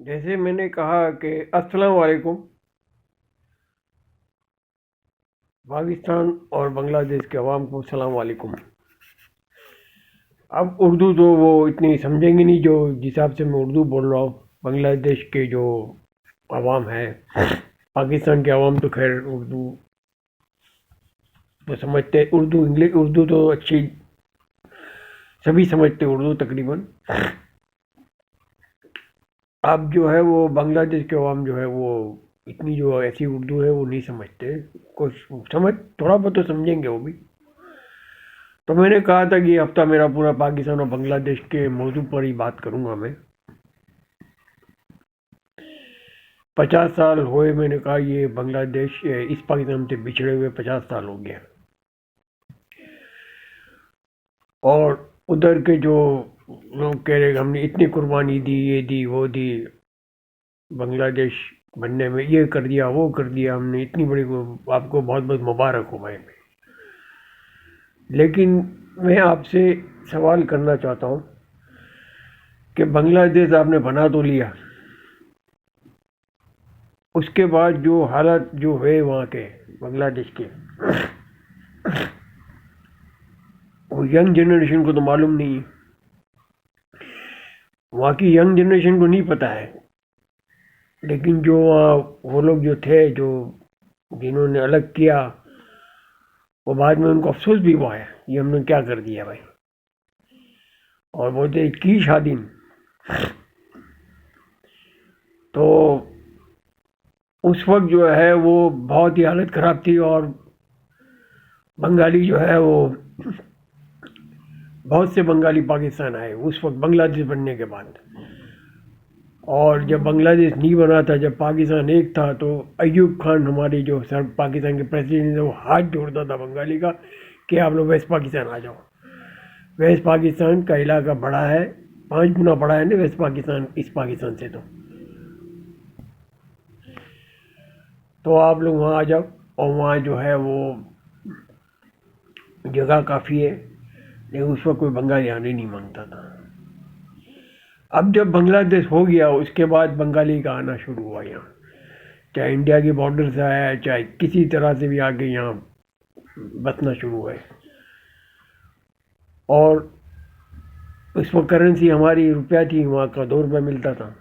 जैसे मैंने कहा कि अस्सलाम वालेकुम। पाकिस्तान और बांग्लादेश के अवाम को सलाम वालेकुम। अब उर्दू तो वो इतनी समझेंगे नहीं जो जिस हिसाब से मैं उर्दू बोल रहा हूँ। बांग्लादेश के जो अवाम है, पाकिस्तान के अवाम तो खैर उर्दू तो समझते, उर्दू इंग्लिश उर्दू तो अच्छी सभी समझते उर्दू तकरीबन। अब जो है वो बांग्लादेश के अवाम जो है वो इतनी जो ऐसी उर्दू है वो नहीं समझते। कुछ समझ थोड़ा बहुत तो समझेंगे वो भी। तो मैंने कहा था कि ये हफ्ता मेरा पूरा पाकिस्तान और बांग्लादेश के मौजू पर ही बात करूंगा मैं। 50 साल हुए, मैंने कहा ये बांग्लादेश इस पाकिस्तान से बिछड़े हुए 50 साल हो गया। और उधर के जो लोग कह रहे कि हमने इतनी कुर्बानी दी, ये दी वो दी, बांग्लादेश बनने में ये कर दिया वो कर दिया, हमने इतनी बड़ी आपको बहुत बहुत मुबारक हो भाई। लेकिन मैं आपसे सवाल करना चाहता हूँ कि बांग्लादेश आपने बना तो लिया, उसके बाद जो हालात जो हुए वहाँ के बांग्लादेश के, वो यंग जनरेशन को तो मालूम नहीं है। वहाँ की यंग जनरेशन को नहीं पता है। लेकिन जो वहाँ वो लोग जो थे, जो जिन्होंने अलग किया, वो बाद में उनको अफसोस भी हुआ है ये हमने क्या कर दिया भाई। और बोलते की शादी, तो उस वक्त जो है वो बहुत ही हालत ख़राब थी। और बंगाली जो है वो बहुत से बंगाली पाकिस्तान आए उस वक्त बांग्लादेश बनने के बाद। और जब बांग्लादेश नहीं बना था, जब पाकिस्तान एक था, तो अयूब खान हमारी जो सर पाकिस्तान के प्रेसिडेंट, वो हाथ जोड़ता था बंगाली का कि आप लोग वेस्ट पाकिस्तान आ जाओ। वेस्ट पाकिस्तान का इलाका बड़ा है, 5 गुना बड़ा है ना वेस्ट पाकिस्तान इस पाकिस्तान से। तो आप लोग वहाँ आ जाओ। और वहाँ जो है वो जगह काफ़ी है, लेकिन उस वक्त कोई बंगाली आने नहीं मांगता था। अब जब बांग्लादेश हो गया, उसके बाद बंगाली का आना शुरू हुआ यहाँ। चाहे इंडिया के बॉर्डर से आया है, चाहे किसी तरह से भी आके यहाँ बसना शुरू हुआ है। और उस वक्त करेंसी हमारी रुपया थी, वहाँ का 2 रुपये मिलता था।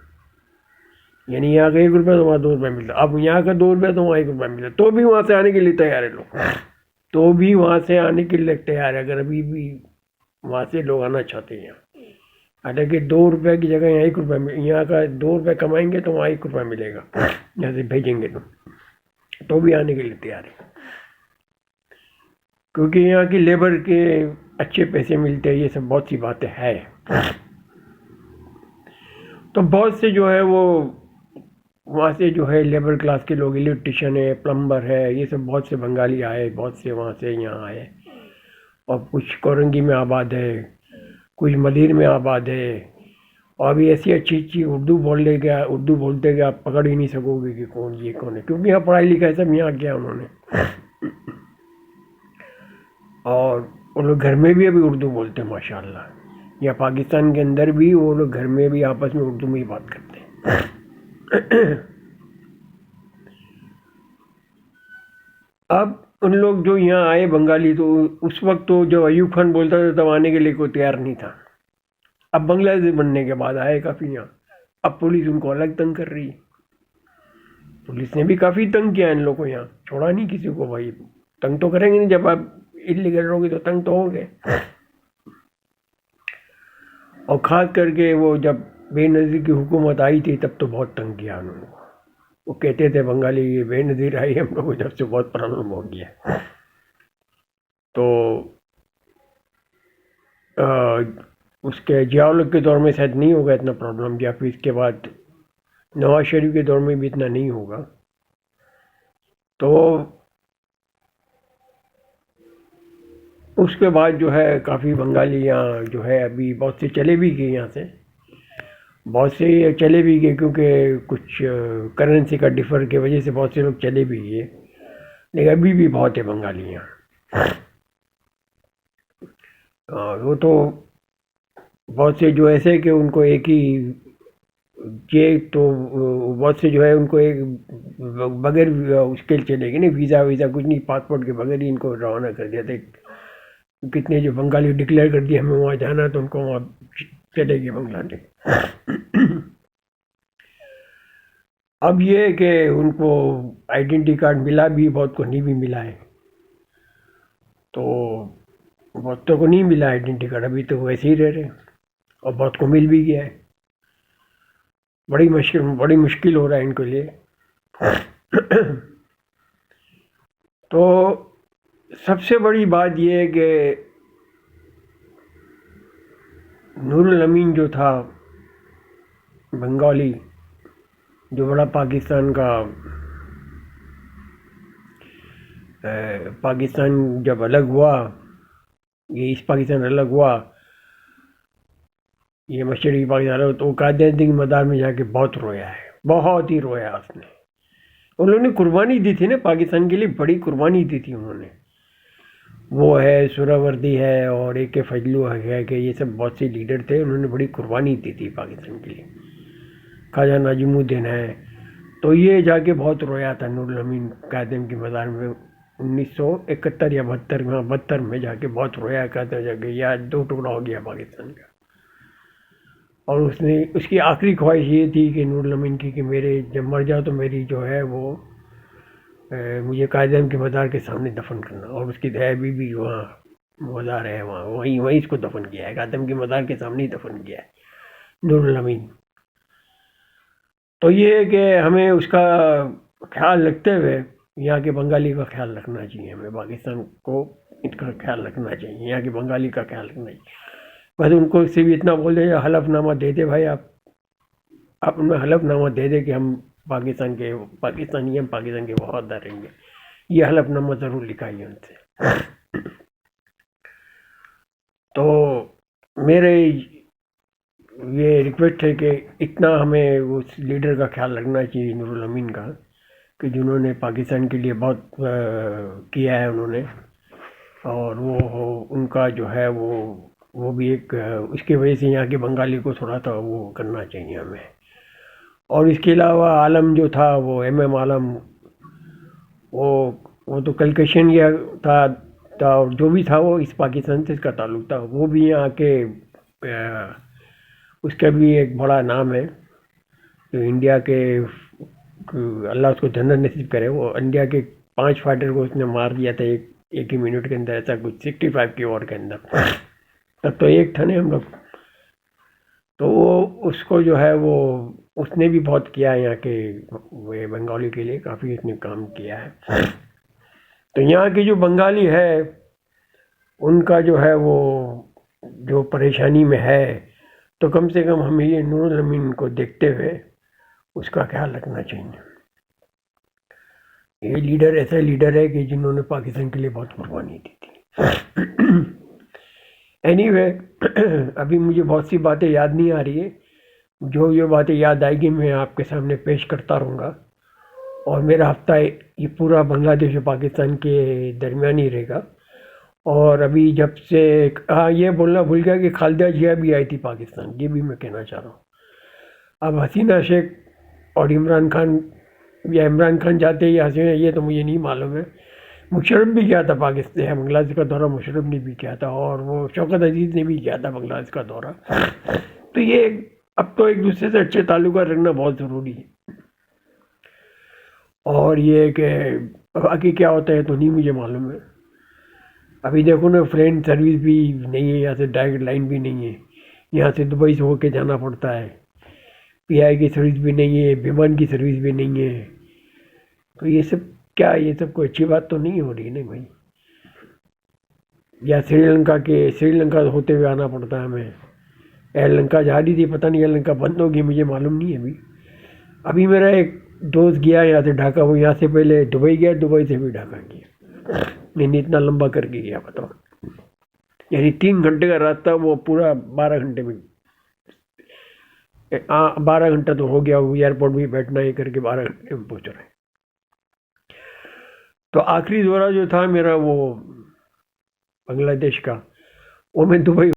यानी यहाँ का 1 रुपया तो वहाँ 2 रुपये मिलता। अब यहाँ का 2 रुपया तो वहाँ 1 रुपया मिलता। तो भी वहाँ से आने के लिए तैयार है लोग, तो भी वहाँ से आने के लिए तैयार है, अगर अभी भी वहाँ से लोग आना चाहते हैं। हालांकि 2 रुपये की जगह यहाँ 1 रुपया, यहाँ का 2 रुपये कमाएंगे तो वहाँ 1 रुपया मिलेगा यहाँ से भेजेंगे तो भी आने के लिए तैयार है। क्योंकि यहाँ की लेबर के अच्छे पैसे मिलते हैं, ये सब बहुत सी बातें हैं। तो बहुत से जो है वो वहाँ से जो है लेबर क्लास के लोग, इलेक्ट्रिशियन है, प्लम्बर है, ये सब बहुत से बंगाली आए, बहुत से वहाँ से यहाँ आए। और कुछ कोरंगी में आबाद है, कुछ मलिर में आबाद है। और अभी ऐसी अच्छी अच्छी उर्दू बोलने का, उर्दू बोलते कि आप पकड़ ही नहीं सकोगे कि कौन ये कौन है, क्योंकि यहाँ पढ़ाई लिखाई सब यहाँ किया उन्होंने। और वो लोग घर में भी अभी उर्दू बोलते हैं माशाल्लाह। या पाकिस्तान के अंदर भी वो लोग घर में भी आपस में उर्दू में ही बात करते हैं। अब उन लोग जो यहाँ आए बंगाली, तो उस वक्त तो जब अयूब खान बोलता था तब आने के लिए कोई तैयार नहीं था। अब बांग्लादेश बनने के बाद आए काफ़ी यहाँ। अब पुलिस उनको अलग तंग कर रही है। पुलिस ने भी काफ़ी तंग किया इन लोगों को, यहाँ छोड़ा नहीं किसी को भाई। तंग तो करेंगे नहीं, जब आप इलीगल रहोगे तो तंग तो होंगे। और ख़ास करके वो जब बेनज़ीर की हुकूमत आई थी तब तो बहुत तंग किया उन्होंने। वो कहते थे बंगाली ये बेनज़ीर आई, हम लोग को जब से बहुत प्रॉब्लम हो गया। तो उसके जियाउल के दौर में शायद नहीं होगा इतना प्रॉब्लम, या फिर इसके बाद नवाज शरीफ के दौर में भी इतना नहीं होगा। तो उसके बाद जो है काफ़ी बंगाली यहाँ जो है अभी बहुत से चले भी गए यहाँ से, बहुत से चले भी गए, क्योंकि कुछ करेंसी का डिफर की वजह से बहुत से लोग चले भी गए। लेकिन अभी भी बहुत है बंगाली यहाँ। वो तो बहुत से जो ऐसे कि उनको एक ही ये तो बहुत से जो है उनको एक बगैर उसके चलेगी नहीं, वीज़ा वीज़ा कुछ नहीं, पासपोर्ट के बगैर ही इनको रवाना कर दिया था। कितने जो बंगाली डिक्लेयर कर दिया हमें वहाँ जाना, तो उनको वहाँ चलेगी बांग्लादेश। अब ये है कि उनको आइडेंटिटी कार्ड मिला भी, बहुत को नहीं भी मिला है। तो बहुतों को नहीं मिला आइडेंटिटी कार्ड, अभी तो वैसे ही रह रहे हैं, और बहुत को मिल भी गया है। बड़ी मुश्किल हो रहा है इनके लिए। तो सबसे बड़ी बात यह है कि नूरुल अमीन जो था बंगाली, जो बड़ा पाकिस्तान का पाकिस्तान जब अलग हुआ, ये ईस्ट पाकिस्तान अलग हुआ, ये मशरक़ी पाकिस्तान अलग, तो कायदे मदार में जाके बहुत रोया है, बहुत ही रोया उसने। उन्होंने कुर्बानी दी थी ना पाकिस्तान के लिए, बड़ी कुर्बानी दी थी उन्होंने। वो है सुहरावर्दी है और ए के फजलू है कि ये सब बहुत से लीडर थे, उन्होंने बड़ी कुर्बानी दी थी पाकिस्तान के लिए। ख्वाजा नाजिमुद्दीन है, तो ये जाके बहुत रोया था नूरुल अमीन कायदम की मज़ार में 1971 या 72 में जाके बहुत रोया, कहता जाके यार दो टुकड़ा हो गया पाकिस्तान का। और उसने उसकी आखिरी ख्वाहिश ये थी कि नूरुल अमीन की कि मेरे जब मर जाओ तो मेरी जो है वो मुझे कायदम के मज़ार के सामने दफन करना, और उसकी अभी भी वहाँ मज़ार है, वहाँ वहीं वहीं इसको दफन किया है, कायदम के मज़ार के सामने ही दफन किया है नूरुल अमीन। तो ये है कि हमें उसका ख्याल रखते हुए यहाँ के बंगाली का ख्याल रखना चाहिए, हमें पाकिस्तान को इसका ख्याल रखना चाहिए, यहाँ के बंगाली का ख्याल रखना चाहिए। बस उनको से भी इतना बोल दे, हलफनामा दे दे भाई, आप उनमें हलफनामा दे दे कि हम पाकिस्तानी हम पाकिस्तान के वफादार रहेंगे, ये हलफनामा ज़रूर लिखाइए उनसे। तो मेरे ये रिक्वेस्ट है कि इतना हमें उस लीडर का ख्याल रखना चाहिए नूरुल अमीन का, कि जिन्होंने पाकिस्तान के लिए बहुत किया है उन्होंने, और वो उनका जो है वो भी एक उसकी वजह से यहाँ के बंगाली को थोड़ा सा वो करना चाहिए हमें। और इसके अलावा आलम जो था वो MM आलम, वो तो कलकशन गया था और जो भी था वो इस पाकिस्तान से इसका ताल्लुक था, वो भी यहाँ के उसका भी एक बड़ा नाम है, तो इंडिया के अल्लाह उसको जन्नत नसीब करे, वो इंडिया के 5 फाइटर को उसने मार दिया था एक ही मिनट के अंदर, ऐसा कुछ 65 की ओवर के अंदर। तब तो एक था ना हम लोग, तो वो उसको जो है वो उसने भी बहुत किया है यहाँ के वे बंगाली के लिए, काफ़ी उसने काम किया है। तो यहाँ के जो बंगाली है उनका जो है वो जो परेशानी में है, तो कम से कम हमें ये नूरुल अमीन को देखते हुए उसका ख्याल रखना चाहिए। ये लीडर ऐसा लीडर है कि जिन्होंने पाकिस्तान के लिए बहुत कुर्बानी दी थी। एनीवे, अभी मुझे बहुत सी बातें याद नहीं आ रही है, जो ये बातें याद आएगी मैं आपके सामने पेश करता रहूँगा। और मेरा हफ्ता ये पूरा बांग्लादेश और पाकिस्तान के दरमियान ही रहेगा। और अभी जब से हाँ, ये बोलना भूल गया कि खालिदा जिया भी आई थी पाकिस्तान, ये भी मैं कहना चाह रहा हूँ। अब हसीना शेख और इमरान खान, या इमरान खान जाते ही हसीना, ये तो मुझे नहीं मालूम है। मुशर्रफ भी किया था पाकिस्तान बांग्लादेश का दौरा, मुशर्रफ ने भी किया था, और वो शौकत अजीज़ ने भी किया था बांग्लादेश का दौरा। तो ये अब तो एक दूसरे से अच्छे ताल्लुक रखना बहुत ज़रूरी है। और ये कि बाकी क्या होता है तो नहीं मुझे मालूम है। अभी देखो ना, फ्रेंड सर्विस भी नहीं है, यहाँ से डायरेक्ट लाइन भी नहीं है, यहाँ से दुबई से होके जाना पड़ता है। PI की सर्विस भी नहीं है, विमान की सर्विस भी नहीं है। तो ये सब क्या, ये सब कोई अच्छी बात तो नहीं हो रही ना भाई। या श्रीलंका होते हुए आना पड़ता है हमें। एयरलंका जा रही थी, पता नहीं एयरलंका बंद होगी, मुझे मालूम नहीं है अभी मेरा एक दोस्त गया यहाँ से ढाका, वो यहाँ से पहले दुबई गया, दुबई से भी ढाका गया, नहीं इतना लंबा करके गया बताओ। यानी 3 घंटे का रास्ता वो पूरा 12 घंटे में, 12 घंटा तो हो गया, वो एयरपोर्ट भी बैठना ही करके 12 घंटे में पहुँच रहा है। तो आखिरी दौरा जो था मेरा वो बांग्लादेश का, वो मैं दुबई